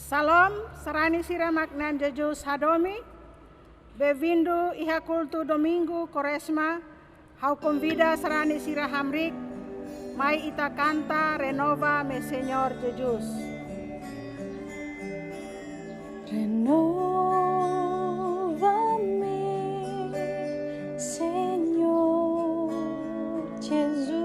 Salom, sarani sira magnan Jesus Hadomi, bem-vindo iha culto domingo Quaresma, hau convida sarani sira hamrik, mai ita canta renova me Señor Jesus. Renova-me, Senhor Jesus.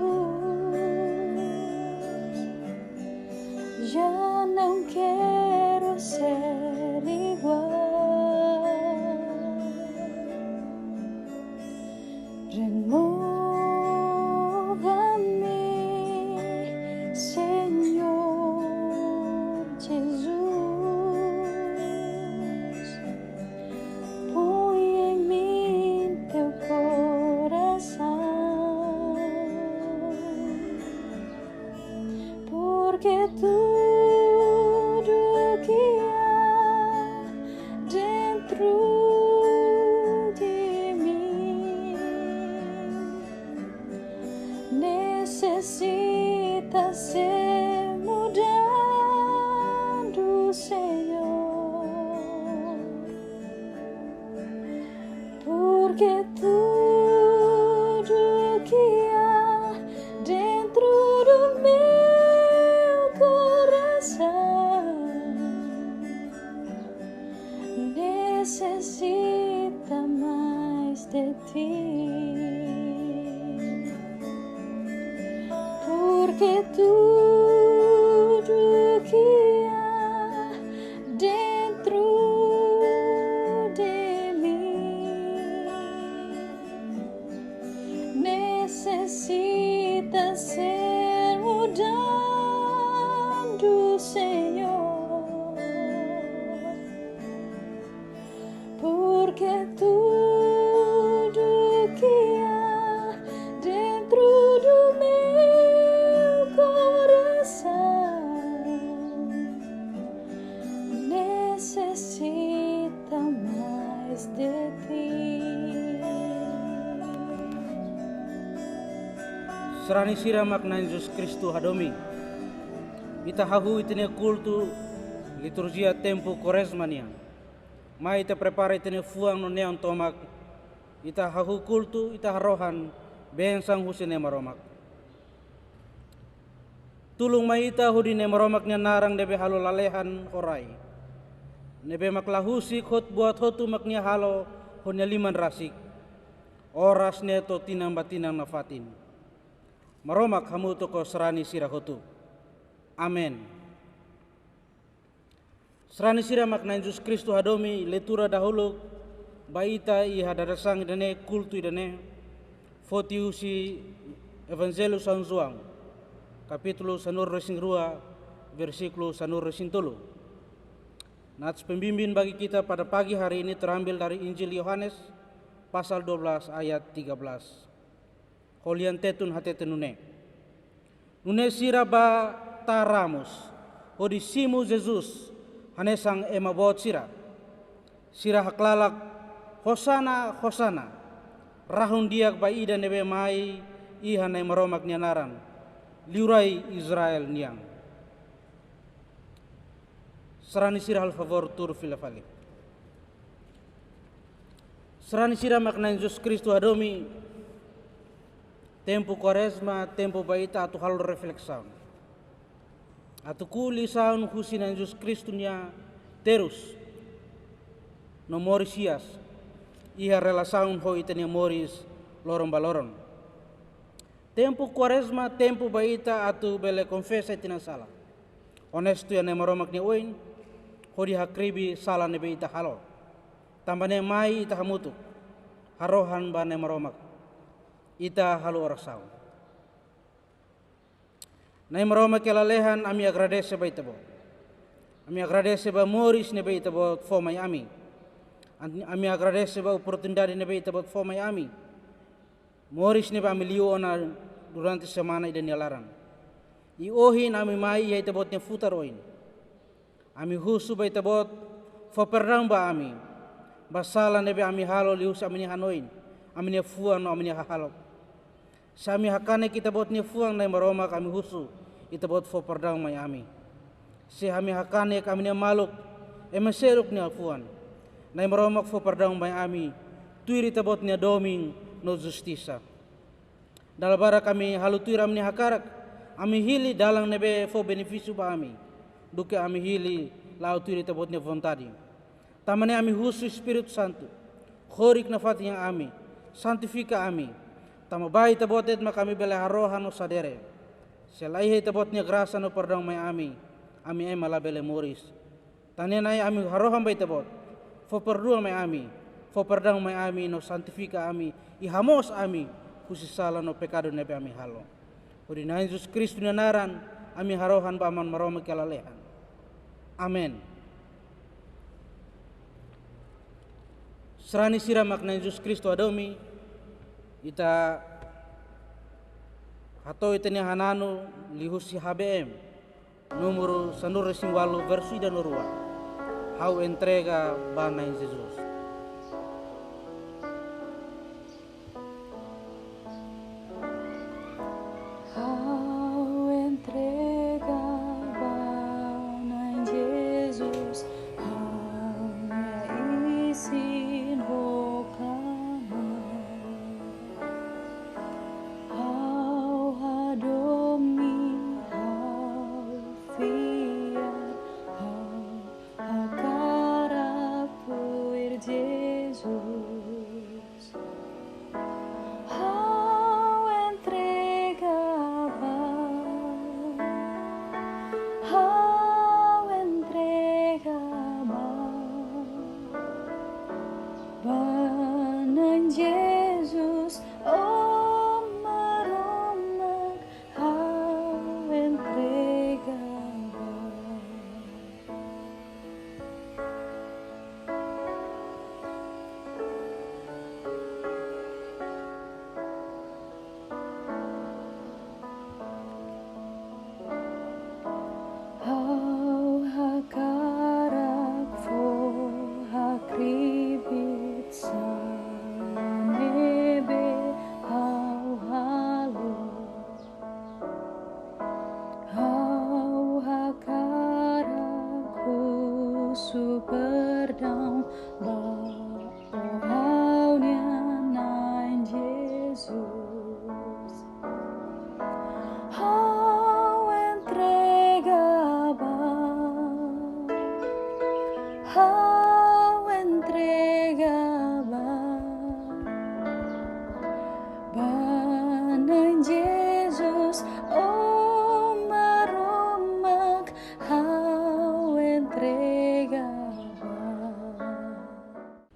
Já não quero ser igual. Renova-me, Senhor Jesus. Põe em mim teu coração, porque tudo que há dentro de mim necessita ser mudado, Senhor, porque tudo que há dentro do meu coração necessita mais de ti, porque tudo que há dentro de mim necessita ser mudado, Senhor, porque tudo que há dentro do meu coração necessita mais de ti. Serani sira makna Jesus Kristus Hadomi. Ita hahu itine kultu liturgia tempo Quaresma nia. Mai ita prepara itine fuang no neon tomak. Ita hahu kultu ita harohan bensang husine maromak. Tulung mai ita hudi ne maromak nia narang debe halo lalehan horai. Nebe maklahusi khot buat hotu maknya halo honya liman rasik. Oras neto tinang batinang nafatin. Maromak hamu toko serani sira hotu. Amen. Serani sira makna Jesus Kristus Hadomi letura dahulu baita iha darasang idane kultu idane fotiusi Evangelio San Juan kapitulo sanur resing rua versikulo sanur resing tulu. Nats pembimbing bagi kita pada pagi hari ini terambil dari Injil Yohanes pasal 12 ayat 13. Holian tetun hatete nune. Nune sira ba taramus. Hodi simu Jesus hanesang emabot sira. Sira haklalak hosana hosana. Rahun diak ba ida nebe mai iha na maromak nianaran. Liurai Israel niang. Serani sira al favor tur filafali. Serani sira makna Jesus Kristus Hadomi. Tempo Quaresma, tempo baita atu hal refleksão. Atu kulisaun husina Jesus Kristus nia terus. No morisias. Iha relasaun ho itania moris loron baloron. Tempo Quaresma, tempo baita atu bele confessa itina salah. Honesto ya ne maromak ni oin. Hodi hakribi salah ne beita halo. Tambane mai ita hamutu. Harohan ba ne maromak. Ita halu orasau. Nai maroma kelalehan ami agradece ba itabo. Ami agradece ba moris ne ba itabo fomai ami. Ami agradece ba oportunidade ne ba itabo fomai ami. Moris ne ba ami liona durante semana ida nialaran. I ohin ami mai ya itabo ne futaroin. Ami husu ba itabo fo perdão ba ami. Basala ne ba ami halo lius ami hanoin. Ami ne fuan no ami halo. Sami hakane kita bot ni fuang na maroma kami husu ita bot fo pardang may ami. Se hami hakane kami nia maluk emeseruk nia fuan. Nai maromak fo pardang bai ami tuiri tabot nia doming no justisa. Dalbara kami halu tuiram nia hakarak ami hili dalang nebe fo beneficio ba ami. Duke ami hili lau tuiri tabot nia vontade. Tamane ami husu Espiritu Santo. Khorik na fati yang ami. Santifika ami. Tama bayi tabotet ma kami bela harohan no sadere. Selaihe tabotnya grasa no pardang may ami. Ami ay malabele moris. Tanya ay ami harohan bay tabot. Fo pardua may ami. Fo pardang may ami no santifika ami. Ihamos ami. Kusisala no pekado nebe ami halo. Uri na Jesus Kristo naran. Ami harohan ba aman maroma kalalehan. Amen. Serani sira makna Jesus Kristo adomi ita hato itanya hananu lihusi HBM número 158 versi dan urua hau entrega bana em Jesus. Ao entrega bana em Jesus, ao me ensinou clamar, ao adomi, ao fiar, ao cara por Jesus. Ao entregava, ao entregava, bana em Jesus, oh maroma, ao entregava. Ao hakarak fo hakribit sa nebe, ao halo, ao hakarak husu perdão ba o ao nianain Jesus. Ao entregava, ao entregava, bana em Jesus, oh maromak, ao entregava.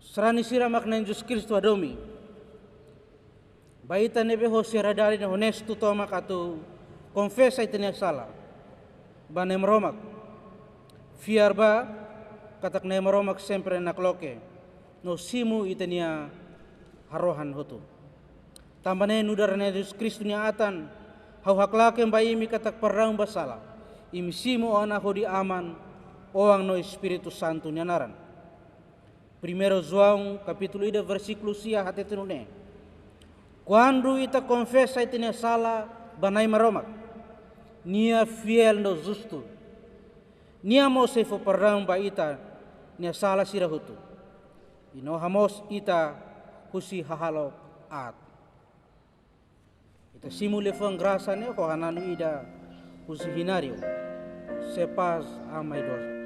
Serani sira makna Jesus Kristo adomi. Baita nebe ho siradari na honesto toma katu confessa itanya salah. Ba nem romak. Fiar ba katak nem romak sempre nakloke. No simu itanya harohan hotu. Tambane nudar na Jesus Kristo niya atan. Hau haklake bayi mi katak parang basala. Imisimu ana ho di aman oang no Espiritu Santo niya naran. Primeiro João capítulo 1 versículo 6 até 9. Quando ita confessa itanya sala banai maromak, nia fiel no justo, nia mo se fo parang ba ita nia sala sirahutu, ino hamos ita husi hahalok at. Ita simule fang grasa ne ko hananu ida husi hinario, sepas amai dosa.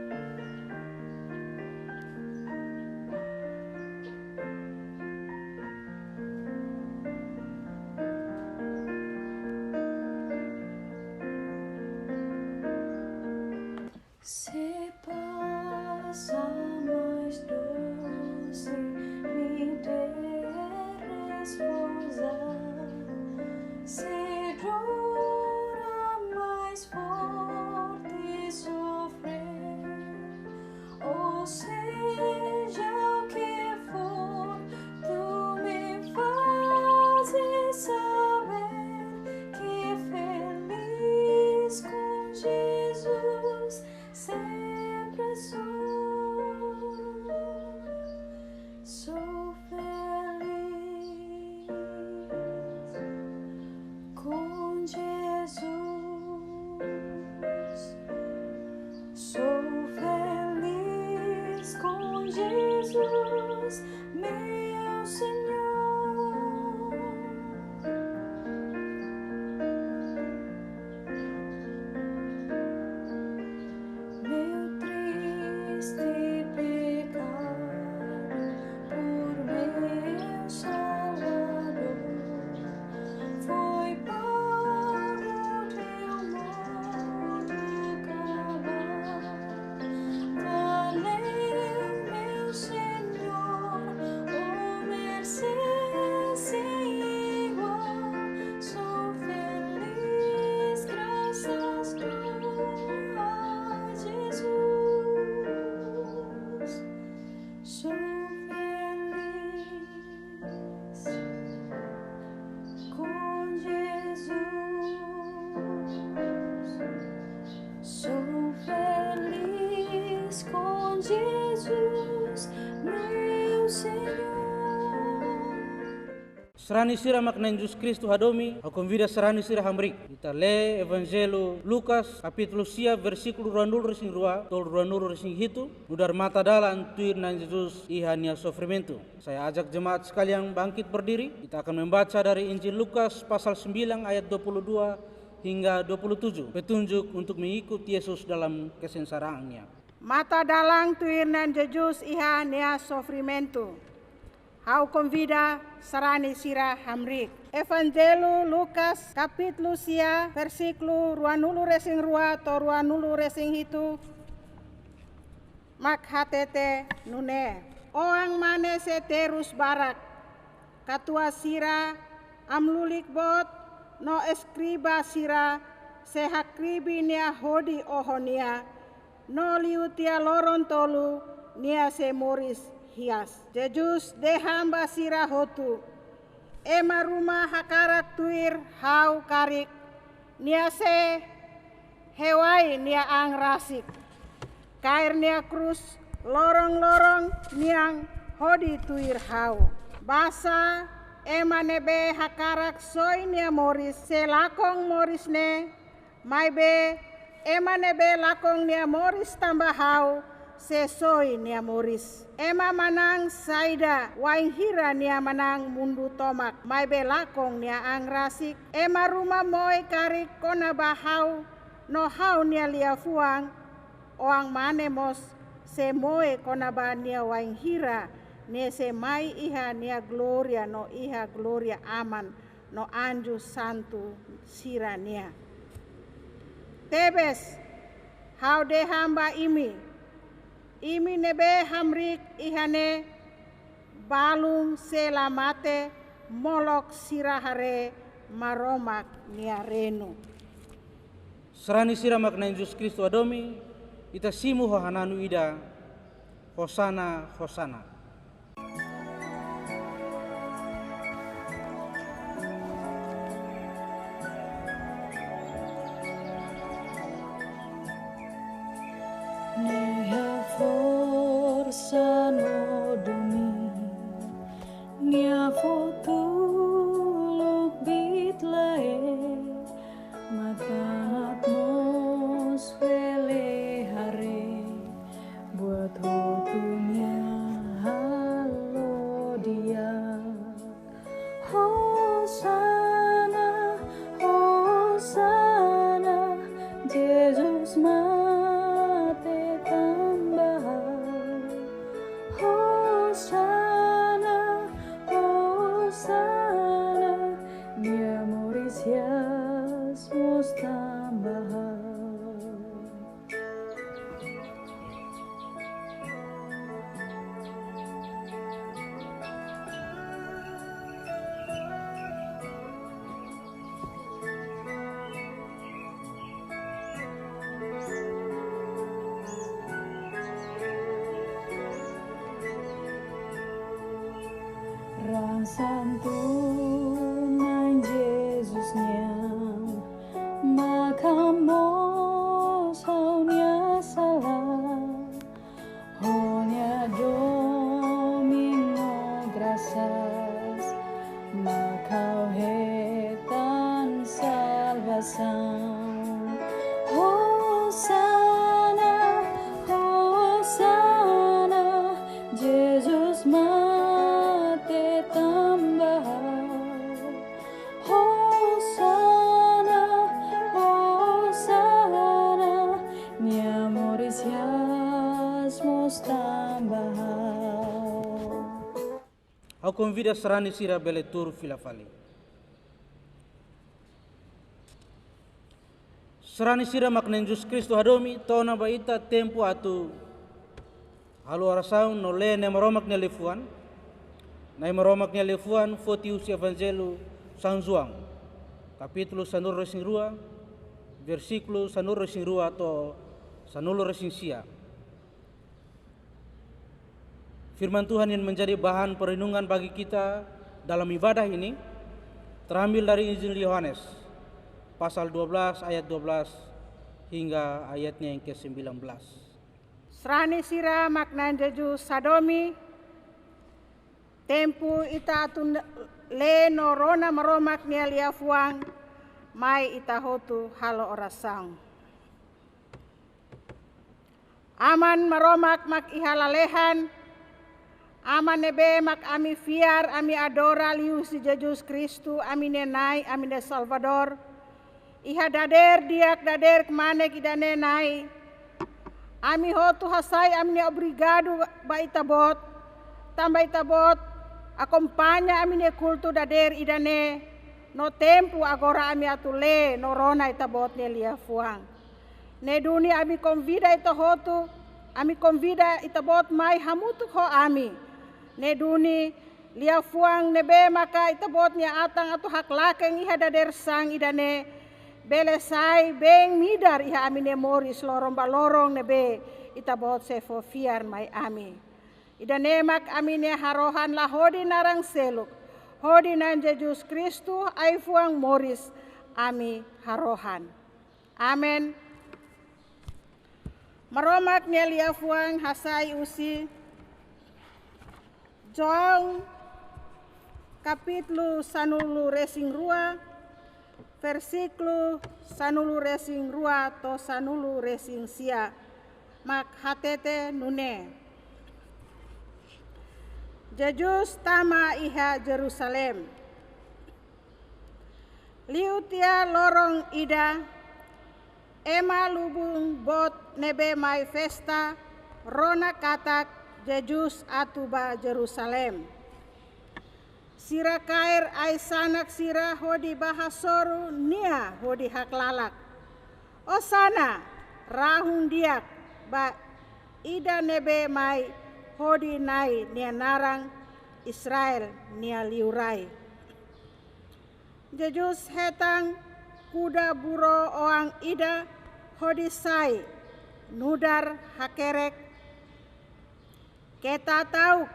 Se passa mais doce, me der repousar. Se dura mais forte sofrer, ou seja o que for, tu me fazes saber que feliz com Jesus sempre sou feliz com Jesus, Serani sira makna Jesus Cristo hadomi, eu convido a serani sira hamrik. Kita lê Evangelho Lucas, capítulo 6, versículo 22 tol 22 hitu. Nudar mata dalan tuir nan Jesus ihania sofrimento. Saya ajak jemaat sekalian bangkit berdiri. Kita akan membaca dari Injil Lukas pasal 9 ayat 22 hingga 27. Petunjuk untuk mengikuti Yesus dalam kesengsaraannya. Mata dalang tuir nan Jesus ihania sofrimento. Hau convida sarani sira hamrik. Evangelho Lucas capítulo 6 versículo 22 to 22 hitu. Mak hatete nune. Oang mane se terus barak. Katua sira amlulik bot no escriba sira se hakribi nia hodi ohonia. No liutia loron tolu nia se moris hias. Jesus de hamba sira hotu. Ema rumah hakarak tuir hau karik. Nia se hewai nia ang rasik. Kair nia krus lorong-lorong niang hodi tuir hau. Basa ema nebe hakarak soy nia moris. Se lakong moris ne. Maibe ema nebe lakong nia moris tambah hau. Sesoi nia moris. Ema manang saida waing hira nia manang mundu tomak. Mai belakong nia ang rasik. Ema rumah moy karik kona bahau. No hau nia lia fuang. Oang manemos se moy kona ba nia waing hira. Ne se mai iha nia gloria no iha gloria aman. No anju santu sira nia. Tebes hau de hamba imi. Imi nebe hamrik ihane balung selamate molok sirahare maromak niarenu. Serani sira makna Jesus Cristo adomi, ita simu hohananu ida, hosana hosana. Forza no domi, nia fotuluk bitlae, makan atmosfere hare, buat hotunya halo dia. Hosana, Hosana, Jesus mate tambah. Hosana, Hosana, dia Mauritius Mustambaha. Rang santu nang Jesusnya makamos haunya salah honya domingo graças macau hetan salvação. Hosana, Hosana, Jesus mate tambah. Hosana, Hosana, nia Mauritius Mustambaha. Au convida serani sira bele tur filafali. Serani sira makna Jesus Cristo hadomi, tona baita tempo atu halu arasaun no le ne maromak ne lefuan. Na maromak ne lefuan fotius Evangelho São João. Capítulo sanur resing rua, versículo sanur resing rua atau sanulu resing sia. Firman Tuhan yang menjadi bahan perenungan bagi kita dalam ibadah ini terambil dari Injil Yohanes pasal 12 ayat 12 hingga ayatnya yang ke-19. Serani sira makna Jesus sadomi tempu ita le no rona maromak nia liafuang mai itahotu halo orasang. Aman maromak mak ihalalehan, aman nebe mak ami fiar, ami adora liu si Jesus Kristu, ami nenai, ami ne Salvador. Iha dader diak dader kemane kidane nai. Ami hotu hasai, ami ne obrigado ba itabot, tambah itabot, akompanya ami ne kultu dader idane, no tempo agora ami atule, no rona itabot ne liafuang. Ne dunia ami convida ito hotu, ami convida itabot mai hamutu ho ami. Ne duni liafuang nebe maka itabot niya atang ato haklakeng iha dader sang idane. Belesai beng midar iha ami ne moris lorong balorong nebe itabot sefo fiar mai ami. Idane mak ami ne harohan lahodi narang seluk. Hodi nan Jesus Kristu ay fuang moris ami harohan. Amen. Maromak nia liafuang hasai usi João kapitlu sanulu resing rua versiklu sanulu resing rua to sanulu resing sia mak hatete nune. Jesus tama iha Jerusalem. Liutia lorong ida ema lubung bot nebe mai festa rona katak Jesus atuba Jerusalem. Sira kair ai sanak sira hodi bahasoru nia hodi haklalak. O sana rahun diak ba ida nebe mai hodi nai nia narang Israel nia liurai. Jesus hetang kuda buro oang ida hodisai nudar hakerek keta tauk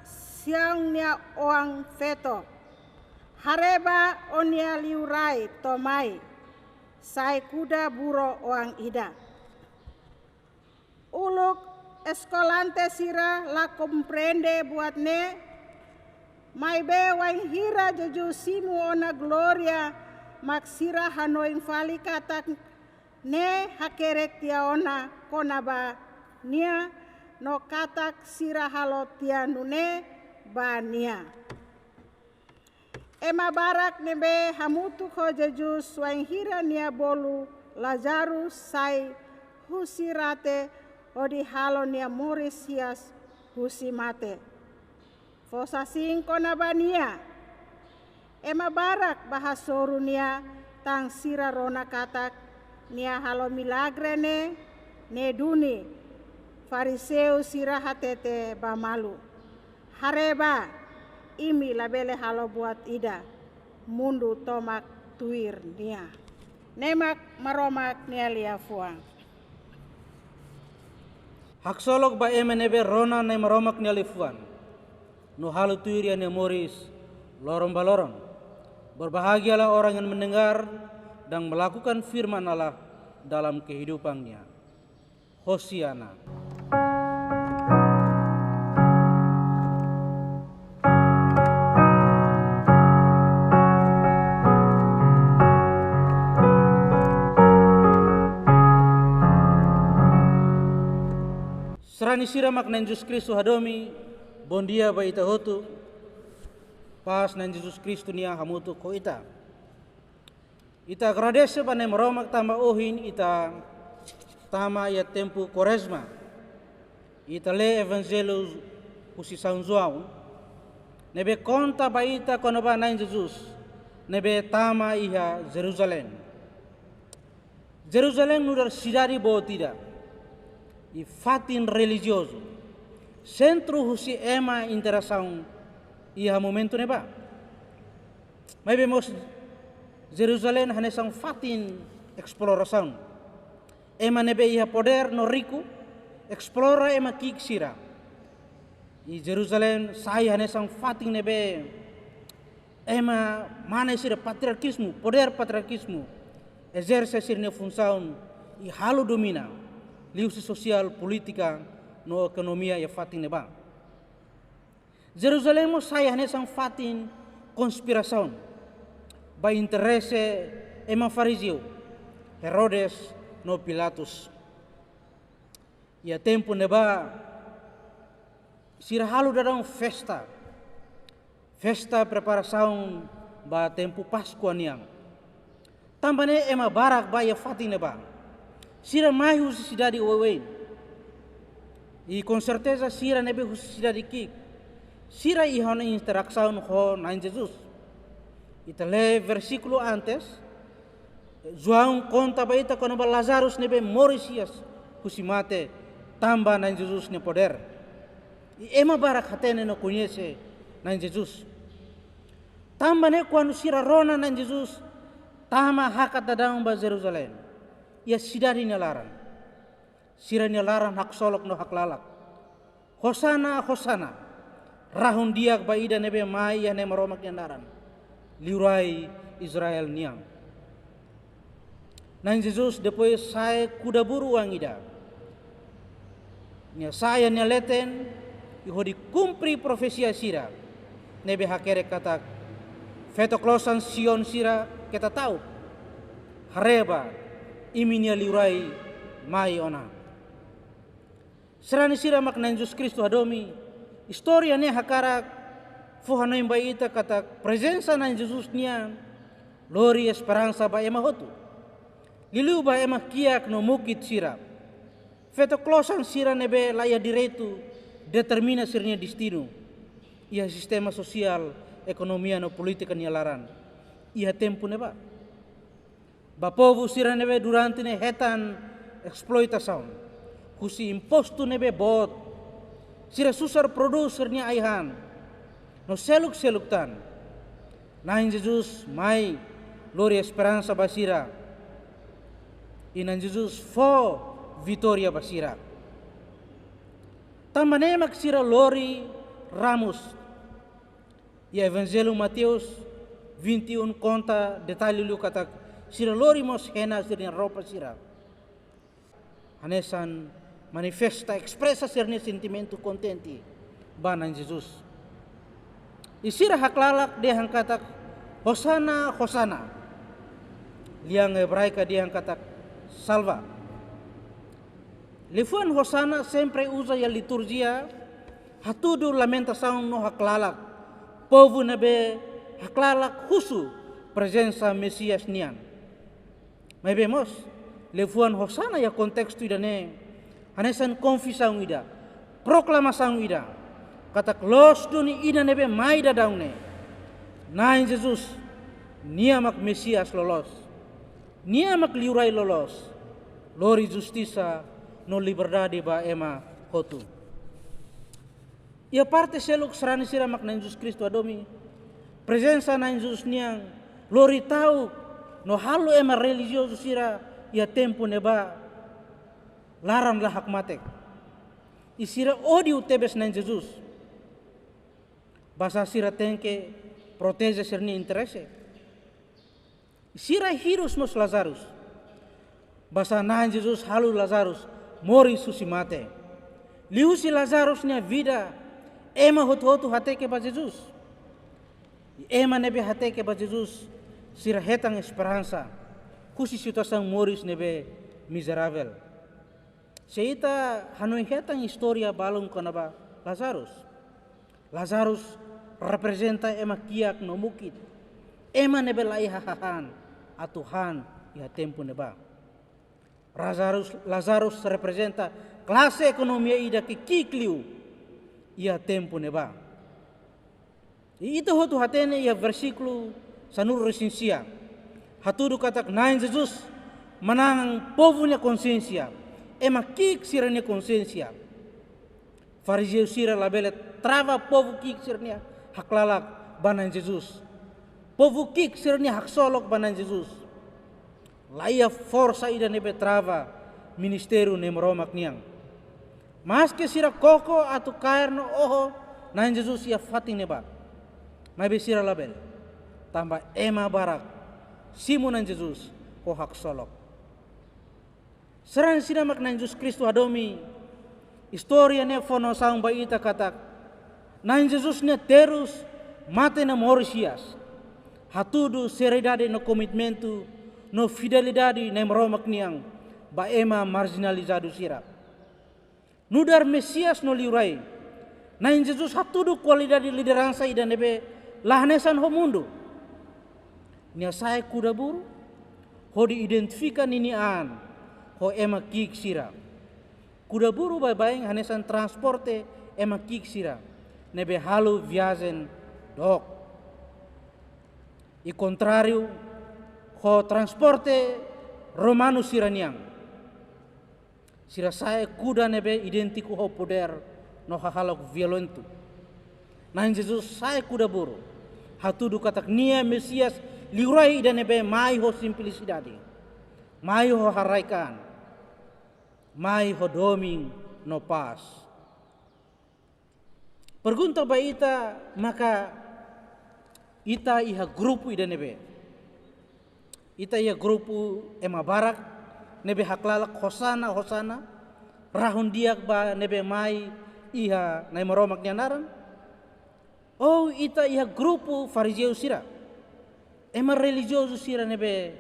siang nia oang feto hareba onia liurai tomai sai kuda buro oang ida uluk eskolante sira la comprende buat ne mai be waing hira jeju simu ona gloria maksira hanoing fali katak ne hakerek tiaona konaba nia no katak sira halo tianune ba nia. Ema barak nebe hamutu ko jejus waing hira nia bolu Lazarus sai husirate odi halo nia moris hias husimate. Fosasing konaba nia. Ema barak bahasoru nia tang sira rona katak nia halo milagre ne duni fariseu sira hatete bamalu hareba imi labele halo buat ida mundu tomak tuir nia nemak maromak nia liafuang. Haksolok ba nebe rona ne maromak nia liafuan no halo tuir ya ne moris lorong balorong. Berbahagialah orang yang mendengar dan melakukan firman Allah dalam kehidupannya. Hosiana. Serani sira makna Jesus Kristus hadomi bondia ba ita hotu pas nan Jesus Kristus nia hamutu ko ita. Ita agradece ba nem romak tama ohin ita tama ya tempo Quaresma. Ita le evangelho kusi São João. Nebe conta ba ita kono ba nan Jesus. Nebe tama iha Jerusalem. Jerusalem nudar cidade boa tida. E fatin religioso. Centro husi ema interação iha momento neba. Mas vemos Jerusalém hanesang fatin exploração. Ema nebe iha poder no rico explora ema kiksira. I Jerusalém sai hanesang fatin nebe ema mana sira patriarkismo, poder patriarkismo exerce sirne função i halo domina liusi sosial politika no ekonomia ya fatin neba. Jerusalem mo sai hanesang fatin conspiração ba interesse ema fariseu Herodes no Pilatus. Ia tempo neba sira halu dadang festa preparação ba tempo Páscoa niang. Tambane ema barak ba ia fati neba. Sira mai husi cidade owen. E com certeza sira nebe husi cidade kik. Sira ihona interação ho nain Jesus. Ita le versículo antes João conta baita quando Lazarus nebe morisias husi mate tamba nain Jesus ne poder. E ema barak hatene no conhece nain Jesus. Tambane quando sira rona nain Jesus tama hakat dadang ba Jerusalem. Ia sidari nelaran. Sira nelaran hak solok no hak lalak. Hosana, hosana. Rahun diak ba ida nebe mai ya ne maromak nelaran. Liurai Israel niang. Nain Jesus depois sai kuda buru ang ida. Nia saya nia leten iho di kumpri profesia sira. Nebe hakere kata fetoklosan Sion sira kita tahu. Hareba iminia liurai mai ona. Serani sira makna Jesus Kristus hadomi. Historia ne hakara fuhanai baita kata presensa na Jesus nia lori esperança ba ema hotu. Lilu ba ema kiak no mukit sira. Feto klosan sira nebe laya direito determina sirnya destino. Ia sistema sosial, ekonomia no politika nia laran. Ia tempo neba. Ba povo sira nebe durante ne hetan exploitação. Husi imposto nebe bot. Sira susar produser nia aihan. No seluk tan. Nain Jesus mai lori esperança basira. Inan Jesus fo vitória basira. Tambane mak sira lori ramos. E Evangelho Mateus 21 conta detalhe lu kata sira lori mos hena sirnya roupa sira. Hanesan manifesta expressa sirnya sentimento contente banan Jesus. Isira haklalak dia hang kata hosana hosana. Liang hebraika dia hang kata salva. Lefuan hosana sempre usa ya liturgia hatudu lamentação no haklalak. Povo nebe haklalak husu presença Mesias nian. Mas vemos lefuan hosana ya kontexto idane hanesan confissão ida, proclamação ida. Kata los duni ida nebe mai dadaune. Nain Jesus niamak Mesias lolos. Niamak liurai lolos. Lori justiça no liberdade ba ema hotu. Ia parte seluk serani sira makna Jesus Kristus adomi. Presença na Jesus niang lori tau no halu ema religioso sira ia tempo neba laran lah hak matek. Isira odio tebes na Jesus. Basa sira tenke protege serni interesse. Sira hirus mos Lazarus. Basa na Jesus halu Lazarus mori susi mate. Liusi Lazarus nia vida ema hotu hateke ba Jesus. Ema nebe hateke ba Jesus sira hetang esperança. Kusi situação moris nebe miserável. Seita hanoi hetang historia balong kanaba Lazarus. Lazarus representa ema kiak no mukit. Ema nebe lai hahahan atuhan ia tempo neba. Lazarus representa classe ekonomia ida que kikliu ia tempo neba. E itu hotu hatene ia versículo sanur resinsia. Hatudu katak nain Jesus manang povunya consciência. Ema kik siranya consciência. Fariseu sira labele trava povo kik siranya haklalak banan Jesus. Povo kik siranya hak solok banan Jesus. Laia força ida nebe trava ministério nem romak niang. Mas que sira koko atau kair no oho nain Jesus ia fatin neba. Mas be sira label. Tambah ema barak simunan Jesus ko hak solok. Seran sira mak nain Jesus Kristus adomi. Historia ne fono sang baita katak. Nain Jesus ne terus mate na Mauritius, hatudu seredade no komitmentu, no fidelidade na meromak niang, ba ema marginalizado sirap. Nudar Mesias no liurai, na in Jesus hatudu kualidade lideransa ida nebe lahanesan ho mundo. Nia saya kuda buru, ho diidentifikan ini an, ho ema kik sirap. Kuda buru baik-baik hanesan transporte ema kik sira nebe halu viazen dok. I contrario ho transporte romano siraniang. Sira saya kuda nebe identiku ho poder no hahalok violentu. Nah Jesus saya kuda buru. Hatudu katak nia Mesias liurai dan nebe mai ho simplicidade. Mai ho haraikan. Mai hodoming no pas. Pergunta ba ita maka ita iha grupu ida nebe. Ita iha grupu ema barak nebe haklalak hosana hosana rahun diak ba nebe mai iha nai maromak nyanaran. Oh ita iha grupu fariseu sira. Ema religioso sira nebe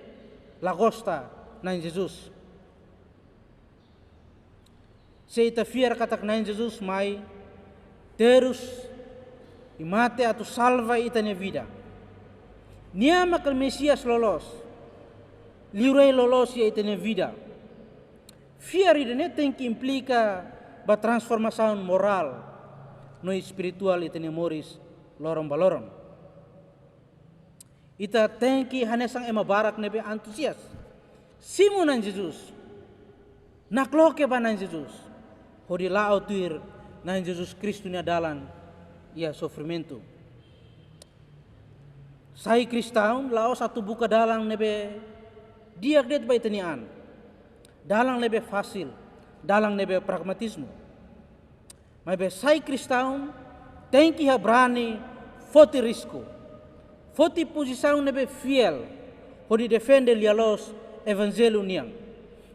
lagosta na Jesus. Seita fiar katak nain Jesus mai terus imate atau salva itanya vida. Nia makal Mesias lolos, liurai lolos ya itanya vida. Fiar idane tengki implika ba transformação moral no espiritual itanya moris lorong balorong. Ita tengki hanesang ema barak nebe antusias. Simu nan Jesus, nakloke ba nan Jesus. Hodi lao tuir na Jesus Kristo nia dalan ia sofrimento. Sai Kristaun lao satu buka dalang nebe diak det bai tenian. Dalang nebe fasil, dalang nebe pragmatismo. Mabe sai Kristaun tengki ha brani foti risco. Foti posição nebe fiel. Hodi defende lialos evangelho niang.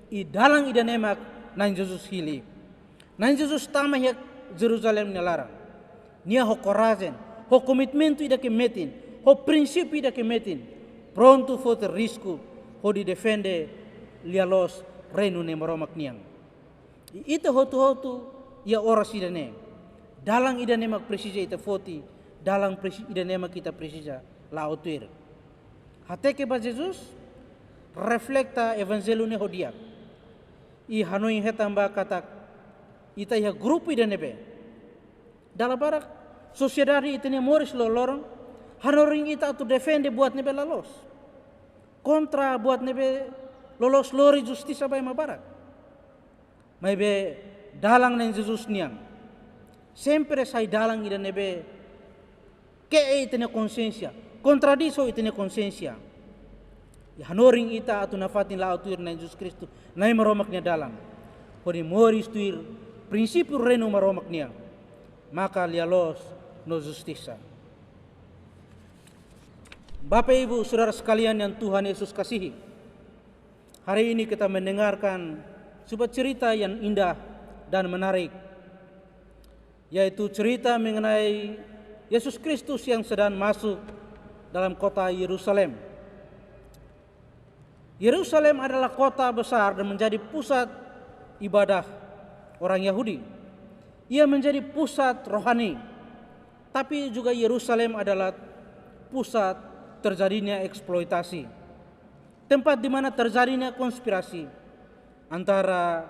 I dalang ida nemak na Jesus hili. Nan Jesus tama ya Jerusalem nelarang. Nia ho corazen, ho komitmentu ida kemetin, ho prinsip ida kemetin. Pronto fote risco, ho di defende lialos reino ne maromak niang. Ita hotu ya oras ida ne. Dalang ida nemak presisa ita foti, dalang ida nemak kita presisa lautuir. Hateke ba Jesus reflekta evangelho ne hodiak. I hanoi hetamba katak ita ya grupo ida nebe. Dalam barak sociedade ita ne moris lorong hanoring ita tu defende buat nebe lalos. Kontra buat nebe lolos lori justisa bai mabarak. Maibe dalang nen Jesus niang. Sempre sai dalang ida nebe ke ita ne konsensia. Kontradiso ita ne konsensia. Ya hanoring ita atu nafatin la autur nen Jesus Kristus nai maromaknya dalang. Kodi moris tuir prinsipio reino maromak niang, maka lialos no justisa. Bapak Ibu Saudara sekalian yang Tuhan Yesus kasihi, hari ini kita mendengarkan sebuah cerita yang indah dan menarik, yaitu cerita mengenai Yesus Kristus yang sedang masuk dalam kota Yerusalem. Yerusalem adalah kota besar dan menjadi pusat ibadah orang Yahudi. Ia menjadi pusat rohani. Tapi juga Yerusalem adalah pusat terjadinya eksploitasi. Tempat di mana terjadinya konspirasi antara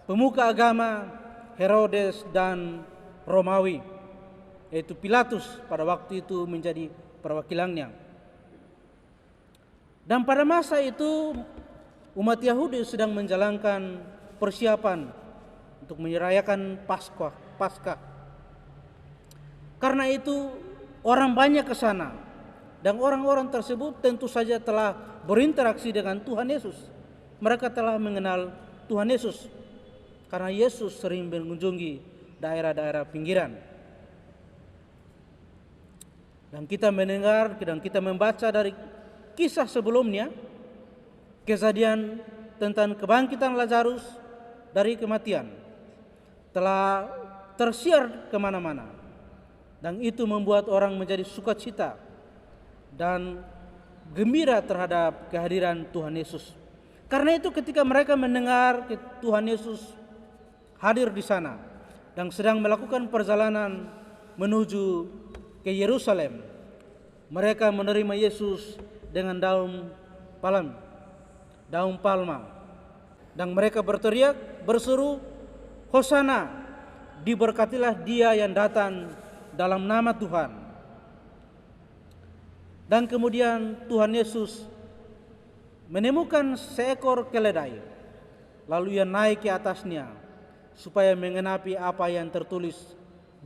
pemuka agama Herodes dan Romawi, yaitu Pilatus pada waktu itu menjadi perwakilannya. Dan pada masa itu umat Yahudi sedang menjalankan persiapan untuk merayakan Paskah. Karena itu orang banyak ke sana dan orang-orang tersebut tentu saja telah berinteraksi dengan Tuhan Yesus. Mereka telah mengenal Tuhan Yesus karena Yesus sering mengunjungi daerah-daerah pinggiran. Dan kita mendengar dan kita membaca dari kisah sebelumnya, kejadian tentang kebangkitan Lazarus dari kematian telah tersiar kemana-mana. Dan itu membuat orang menjadi sukacita dan gembira terhadap kehadiran Tuhan Yesus. Karena itu ketika mereka mendengar Tuhan Yesus hadir di sana dan sedang melakukan perjalanan menuju ke Yerusalem, mereka menerima Yesus dengan daun palma. Dan mereka berteriak, berseru, Hosana, diberkatilah dia yang datang dalam nama Tuhan. Dan kemudian Tuhan Yesus menemukan seekor keledai, lalu ia naik ke atasnya supaya mengenapi apa yang tertulis,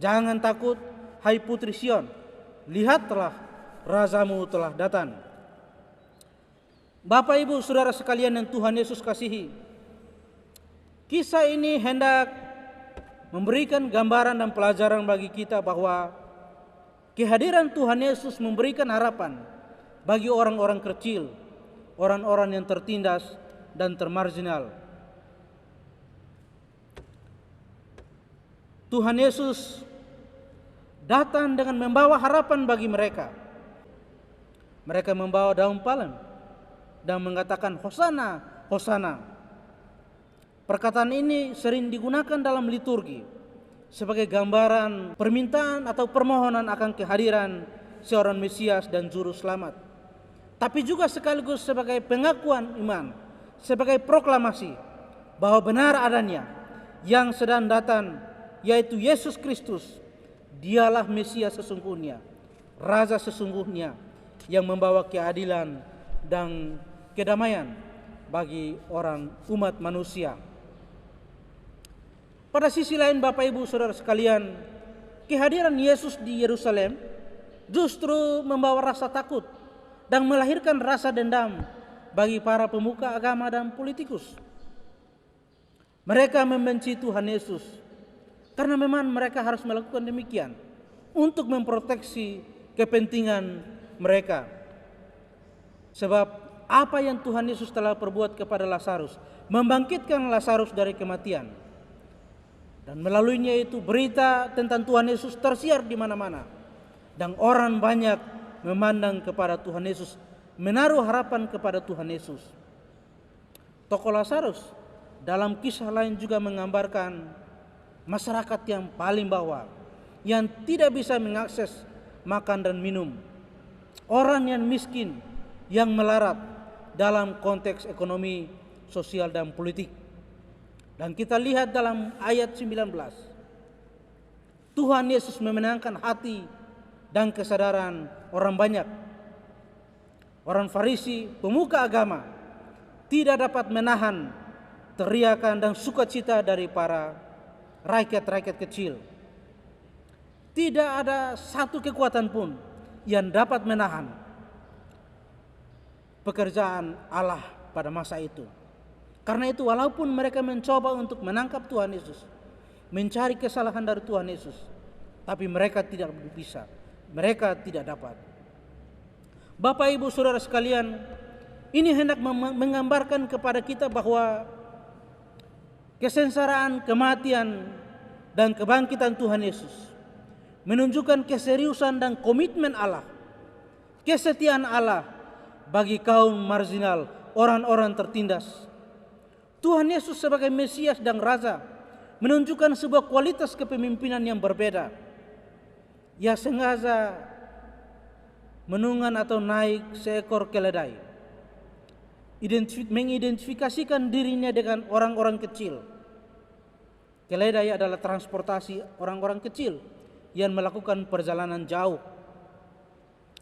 jangan takut, hai putri Sion, lihatlah rajamu telah datang. Bapak Ibu Saudara sekalian yang Tuhan Yesus kasihi, kisah ini hendak memberikan gambaran dan pelajaran bagi kita bahwa kehadiran Tuhan Yesus memberikan harapan bagi orang-orang kecil, orang-orang yang tertindas dan termarginal. Tuhan Yesus datang dengan membawa harapan bagi mereka. Mereka membawa daun palem dan mengatakan Hosana, Hosana. Perkataan ini sering digunakan dalam liturgi sebagai gambaran permintaan atau permohonan akan kehadiran seorang Mesias dan Juru Selamat. Tapi juga sekaligus sebagai pengakuan iman, sebagai proklamasi bahwa benar adanya yang sedang datang, yaitu Yesus Kristus. Dialah Mesias sesungguhnya, Raja sesungguhnya yang membawa keadilan dan kedamaian bagi orang umat manusia. Pada sisi lain Bapak Ibu Saudara sekalian, kehadiran Yesus di Yerusalem justru membawa rasa takut dan melahirkan rasa dendam bagi para pemuka agama dan politikus. Mereka membenci Tuhan Yesus karena memang mereka harus melakukan demikian untuk memproteksi kepentingan mereka. Sebab apa yang Tuhan Yesus telah perbuat kepada Lazarus, membangkitkan Lazarus dari kematian. Dan melaluinya itu berita tentang Tuhan Yesus tersiar di mana-mana. Dan orang banyak memandang kepada Tuhan Yesus, menaruh harapan kepada Tuhan Yesus. Tokoh Lazarus dalam kisah lain juga menggambarkan masyarakat yang paling bawah, yang tidak bisa mengakses makan dan minum. Orang yang miskin, yang melarat dalam konteks ekonomi, sosial dan politik. Dan kita lihat dalam ayat 19, Tuhan Yesus memenangkan hati dan kesadaran orang banyak. Orang Farisi, pemuka agama, tidak dapat menahan teriakan dan sukacita dari para rakyat-rakyat kecil. Tidak ada satu kekuatan pun yang dapat menahan pekerjaan Allah pada masa itu. Karena itu walaupun mereka mencoba untuk menangkap Tuhan Yesus, mencari kesalahan dari Tuhan Yesus, tapi mereka tidak bisa, mereka tidak dapat. Bapak Ibu Saudara sekalian, ini hendak menggambarkan kepada kita bahwa kesengsaraan, kematian, dan kebangkitan Tuhan Yesus menunjukkan keseriusan dan komitmen Allah, kesetiaan Allah bagi kaum marginal, orang-orang tertindas. Tuhan Yesus sebagai Mesias dan Raja menunjukkan sebuah kualitas kepemimpinan yang berbeda. Ia sengaja menunggang atau naik seekor keledai, mengidentifikasikan dirinya dengan orang-orang kecil. Keledai adalah transportasi orang-orang kecil yang melakukan perjalanan jauh.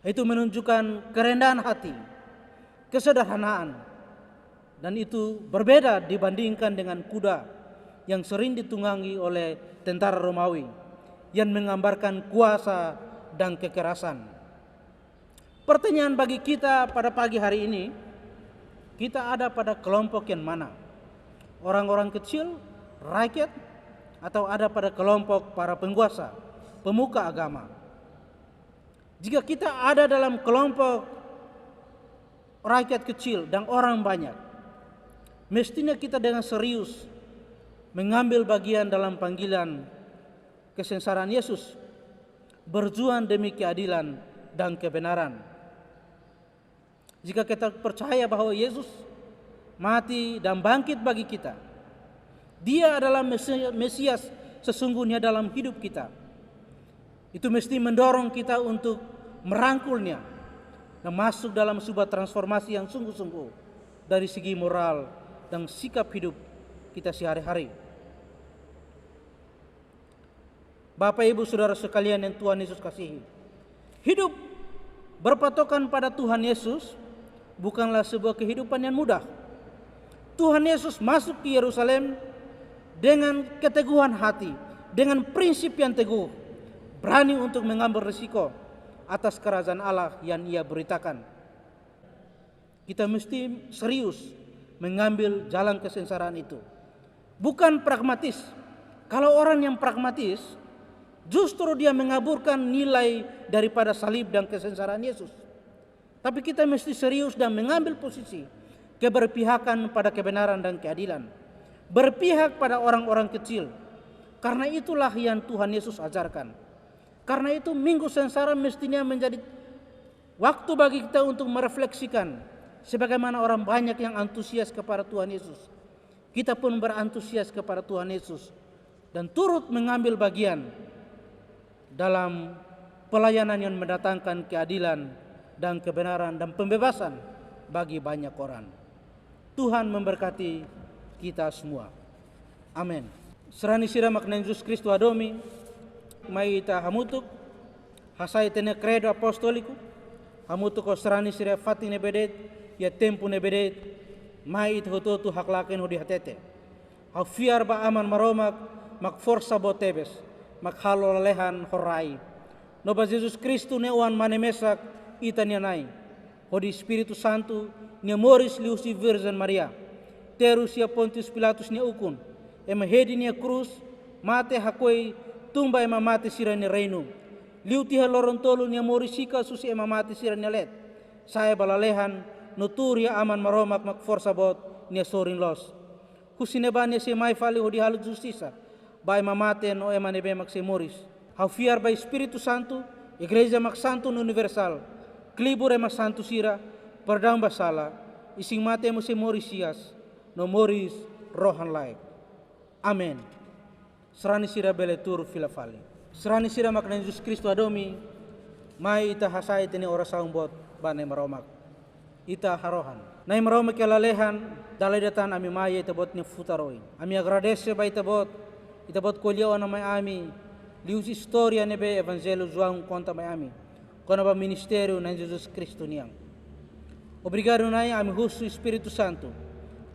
Itu menunjukkan kerendahan hati, kesederhanaan. Dan itu berbeda dibandingkan dengan kuda yang sering ditunggangi oleh tentara Romawi yang menggambarkan kuasa dan kekerasan. Pertanyaan bagi kita pada pagi hari ini, kita ada pada kelompok yang mana? Orang-orang kecil, rakyat, atau ada pada kelompok para penguasa, pemuka agama? Jika kita ada dalam kelompok rakyat kecil dan orang banyak, mestinya kita dengan serius mengambil bagian dalam panggilan kesengsaraan Yesus. berjuang demi keadilan dan kebenaran. Jika kita percaya bahwa Yesus mati dan bangkit bagi kita, Dia adalah Mesias sesungguhnya dalam hidup kita, itu mesti mendorong kita untuk merangkulnya dan masuk dalam sebuah transformasi yang sungguh-sungguh dari segi moral dan sikap hidup kita sehari-hari. Bapak Ibu Saudara sekalian yang Tuhan Yesus kasihi, hidup berpatokan pada Tuhan Yesus bukanlah sebuah kehidupan yang mudah. Tuhan Yesus masuk ke Yerusalem dengan keteguhan hati, dengan prinsip yang teguh, berani untuk mengambil risiko atas kerajaan Allah yang Ia beritakan. Kita mesti serius mengambil jalan kesengsaraan itu, bukan pragmatis. Kalau orang yang pragmatis, justru dia mengaburkan nilai daripada salib dan kesengsaraan Yesus. Tapi kita mesti serius dan mengambil posisi keberpihakan pada kebenaran dan keadilan, berpihak pada orang-orang kecil. Karena itulah yang Tuhan Yesus ajarkan. Karena itu Minggu Sengsara mestinya menjadi waktu bagi kita untuk merefleksikan sebagaimana orang banyak yang antusias kepada Tuhan Yesus. Kita pun berantusias kepada Tuhan Yesus dan turut mengambil bagian dalam pelayanan yang mendatangkan keadilan dan kebenaran dan pembebasan bagi banyak orang. Tuhan memberkati kita semua. Amin. Serani sira makna Yesus Kristus adomi, mai ita hamutuk, hasai tene credo apostoliku, hamutuk ko serani sira fatine bedet, ya tempu ne bedet, mai ita hototu haklaken hodi hatete. Hafiar ba aman maromak, mak forsa botebes, mak halo lehan horai. Noba Jesus Kristus ne uan manemesak ita nianai. Hodi Espiritu Santo ne moris liusi Virgin Maria. Terus ya Pontius Pilatus ne ukun. Ema hedi ne cruz, mate hakoi tumba ema mate sira ne reino. Liuti halorontolu ne morisika susi ema mate sira ne let. Saya balalehan nuturia aman maromak mak forsa bot ne sorin los. Kusine bane se mai fali hodi halu justisa. Ba ema mate no ema nebe mak se moris. Hafiar by Espiritu Santo, Igreja mak santo universal, klibur mak santo sira, perdam basala, ising mate mo se morisias, no moris rohan laik. Amen. Serani sira beletur filafali. Serani sira makna Yesus Kristus adomi, mai ita hasai tene ora saumbot bane maromak. Ita harohan. Nai maromak kelalehan, dalai datan ami mai ita bot ne futaroi. Ami agradece ba ita bot kolio na mai ami, lius historia nebe Evangelho João conta Miami, kono ba ministério na Jesus Cristo niang. Obrigado nai ami husu Espírito Santo.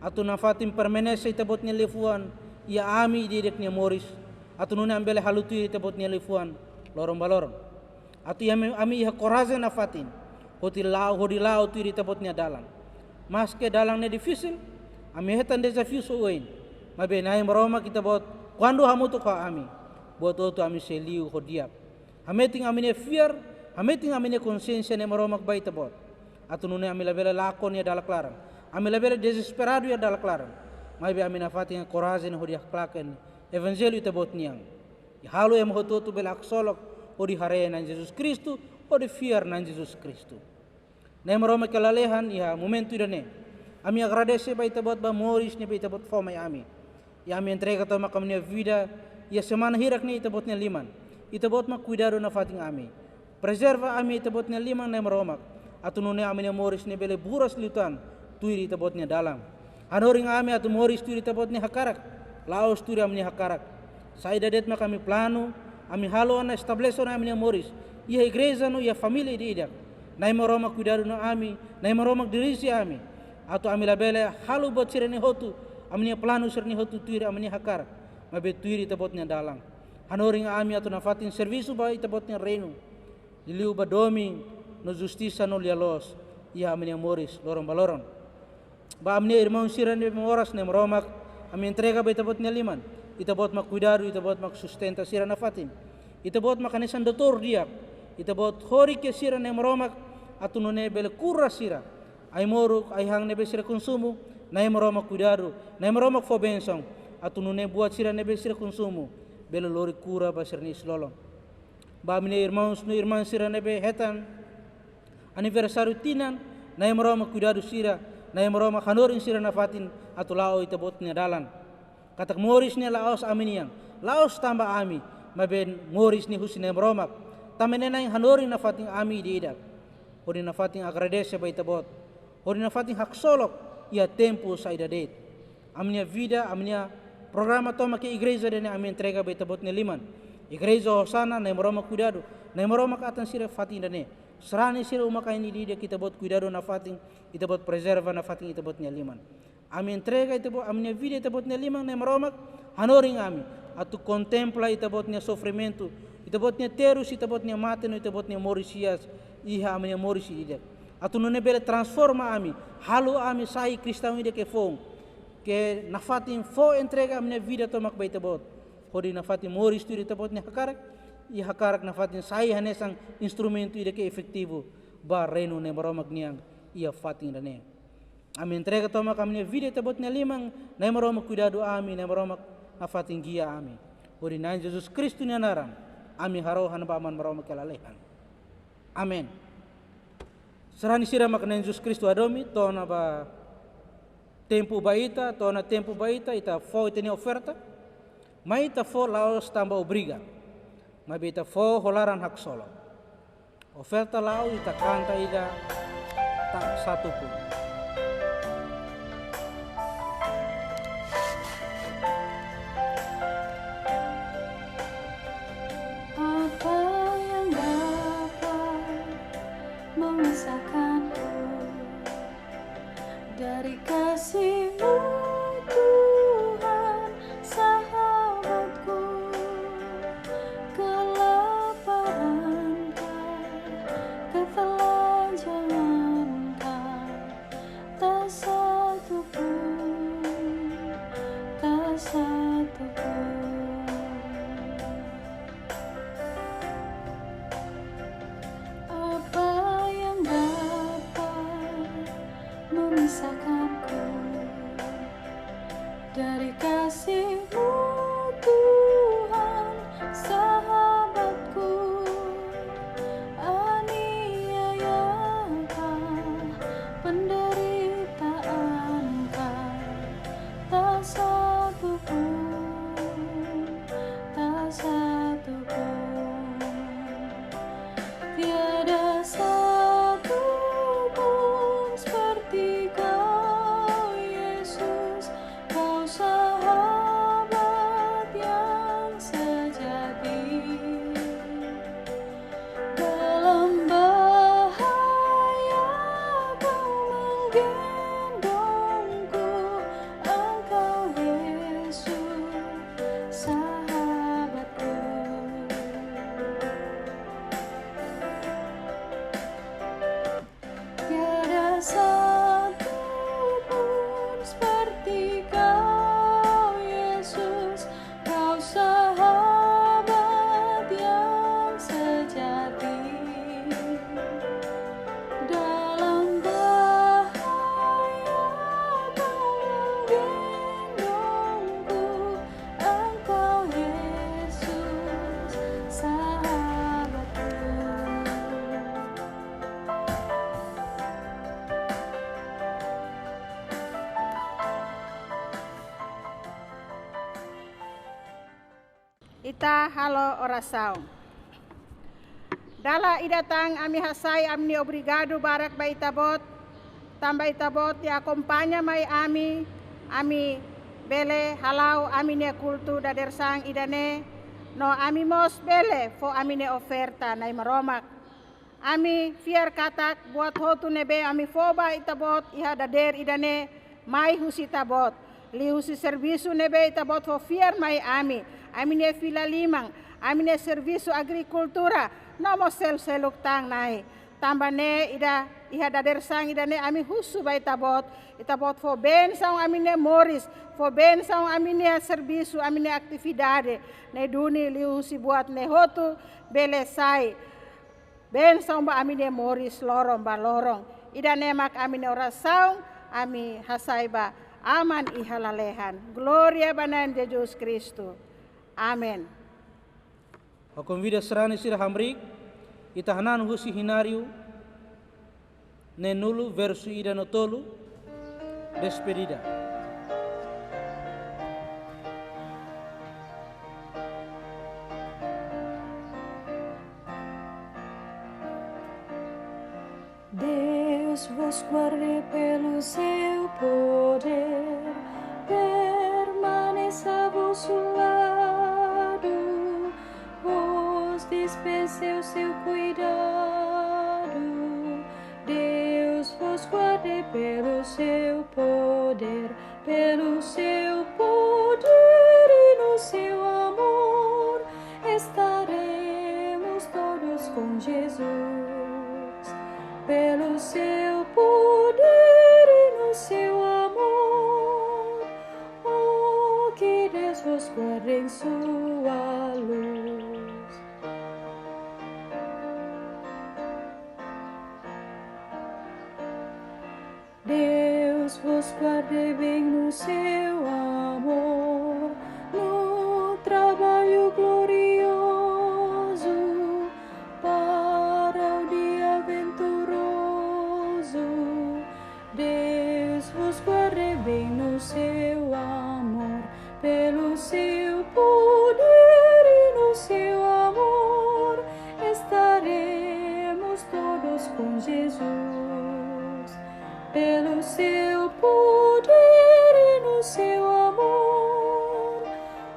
Atu na fatim permanece itabot ni lefuan, ia ami direk ni moris. Atu nuna ambele halutu itabot ni lefuan, lorong balorong. Atu ami iha koraze na fatin, hodi lao tu itabot ni dalang. Mas ke dalang ne difícil, ami hetan desafio so oin. Mabe nai maroma kita bot, quando hamutu ka ami. Buat itu kami seliu hodiap. Hameting amine fear, hameting amine consciência ne maromak baita bot. Atu nune amila bela lakon ya dalak larang. Amila bela desesperado ya dalak larang. Maibe amina fating coragem hodiak klaken. Evangelho ita bot niang. Halu em hototu bela aksolok hodi hare nan Jesus Kristus, hodi fear nan Jesus Kristus. Ne maromak kelalehan ya momentu idane. Ami agradece baita bot ba moris ne baita bot fomai ami. Ya ami entrega to makamnya vida. Ya semana hirak ni itabot niya liman. Itabot mak cuidado na fating ami. Preserva ami itabot niya liman na maromak. Atu nune ami niya moris ni bele buras liutan. Tuiri itabot niya dalang. Hanoring ami atu moris tuiri itabot niya hakarak. Laos tuiri ami niya hakarak. Sa idadet mak kami plano. Ami halo na estableso na ami niya moris. Ia igreja no ia família di idak. Nai maromak cuidado na ami. Nai maromak dirisi ami. Atu ami labele halo bot sirene hotu. Ami niya plano sirene hotu tuiri ami niya hakarak. Mabetuiri itabotnya dalang. Hanoring ami atau nafatin servisu ba itabotnya reino. Iliu ba domi no justiça no lialos. Ia ami moris lorong balorong. Ba ami irmão siran de moras ne maromak. Ami entrega ba itabotnya liman. Itabot mak cuidado, itabot mak sustenta siran nafatin. Itabot mak kanesan doktor dia. Itabot hori ke siran ne maromak atau no ne bele kurra sira. Ai moruk ai hang ne be sira konsumo. Nai maromak cuidado, nai maromak fo bensong. Atu nune buat sira nebe sira konsumo belo lori kura ba sira ni slolong. Ba mine irmãos no irmã sira nebe hetan aniversário tinan na maroma cuidado sira na maroma hanorin sira na fatin atulao itabot nia dalan. Katak moris nia laos aminiang laos tambah ami maben moris ni husin na maroma tamenena yang hanorin na fatin ami di idak. Hori na fatin agradece ba itabot. Hori na fatin haksolok ia tempo sa idadet. Aminia vida, aminia programa toma ke igreja dene ami entrega ba itabot ni liman. Igreja Hosana na maroma cuidado, na maroma katan sira fatin dane. Serani sira umaka ini dia kita buat cuidado na fatin, kita buat preserva na fatin kita buat liman. Ami entrega kita buat aminia vida kita buat liman na maroma hanoring ami. Atu contempla kita buat sofrimento, kita buat terus, kita buat mate, kita buat morisias, iha aminia morisi dia. Atu nune bele transforma ami, halu ami sai kristau ide ke fong, ke na fatin fo entrega aminia vida tomak ba kita buat. Hori na fatin moris tu itabot ni hakarak, i hakarak na fatin sai hanesang instrumento ide ke efektivo ba reino ne maromag niang ia fatin dane. Ami entrega toma kami vida itabot ni limang na maromag cuidado ami na maromag na fatin gia ami. Hori na Jesus Kristo ni anaran, ami harohan ba man maromag kalalehan. Amen. Serani sira makna Jesus Kristo adomi to na ba tempo baita, to na tempo baita ita fo iteni oferta. Mai ta fo laos tamba obriga, mai beta fo holaran hak solo. Oferta lao ita kanta ida tak satu pun. Apa yang dapat memisahkanku dari kasih-Mu Tuhan, sahabatku? Kelaparan ketelanjangan tak satu pun, tak satu pun. Apa yang dapat memisahkanku dari kasih-Mu Tuhan, sahabatku? Aniayakah, penderitaanKah, tak satu pun, tak satu pun. Tiada satu pun seperti Kau, Yesus. Kau sahabat yang sejati. Dalam bahaya Kau menggendongku, Engkau Yesus, sahabatku. Tiada satu pun seperti Kau, Yesus. Kau sahabat yang sejati. Dalam bahaya Kau menggendongku, Engkau Yesus, sahabatku. Ita halo oração. Dala idatang ami hasai amni obrigado barak ba itabot, tamba itabot ti acompanha mai ami bele halau amine kultu dadersang idane no ami mos bele fo amine oferta nai maromak. Ami fiar katak buat hotu nebe ami foba itabot iha dader idane mai husi tabot. Li husi servisu nebe itabot fo fiar mai amine fila limang, amine servisu agrikultura, nomo seluk tang nai. Tambane ida iha dader sang idane ami husu ba itabot fo ben sang amine moris, fo ben sang amine servisu, amine aktividade, ne duni li husi buat ne hotu bele sai. Ben sang ba amine moris lorong ba lorong. Ida nemak amine orasaung, ami hasai ba aman ihalalehan. Gloria banan Jesus Kristo. Amen. Hau convida serani sira hamrik, ita hanan husi hinariu, nenulu versu ida no tolu, despedida. Deus vos guarde pelo seu poder, permaneça a vosso lado, vos dispense o seu cuidado. Deus vos guarde pelo seu poder e no seu amor estaremos todos com Jesus. Pelo seu poder e no seu amor, oh, que Deus vos guarde em sua luz. Deus vos guarde bem no seu amor, no trabalho glorioso, para o dia venturoso. Deus vos guarde bem no seu amor, pelo seu poder e no seu amor estaremos todos com Jesus. Pelo seu poder e no seu amor,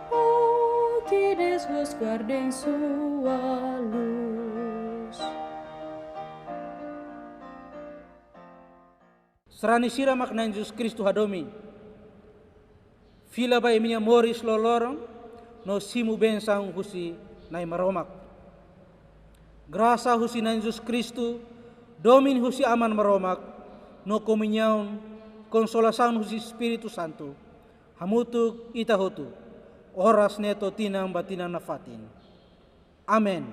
oh, que Deus vos guarde em sua luz. Serani sira makna Jesus Kristus hadomi. Fila ba minha moris lolorong no simu bensang husi nai maromak. Grasa husi na Jesus Kristus domin husi aman maromak no komunyaun konsolasan husi Espiritu Santo. Hamutuk itahotu. Oras neto tinang batinang nafatin. Amen.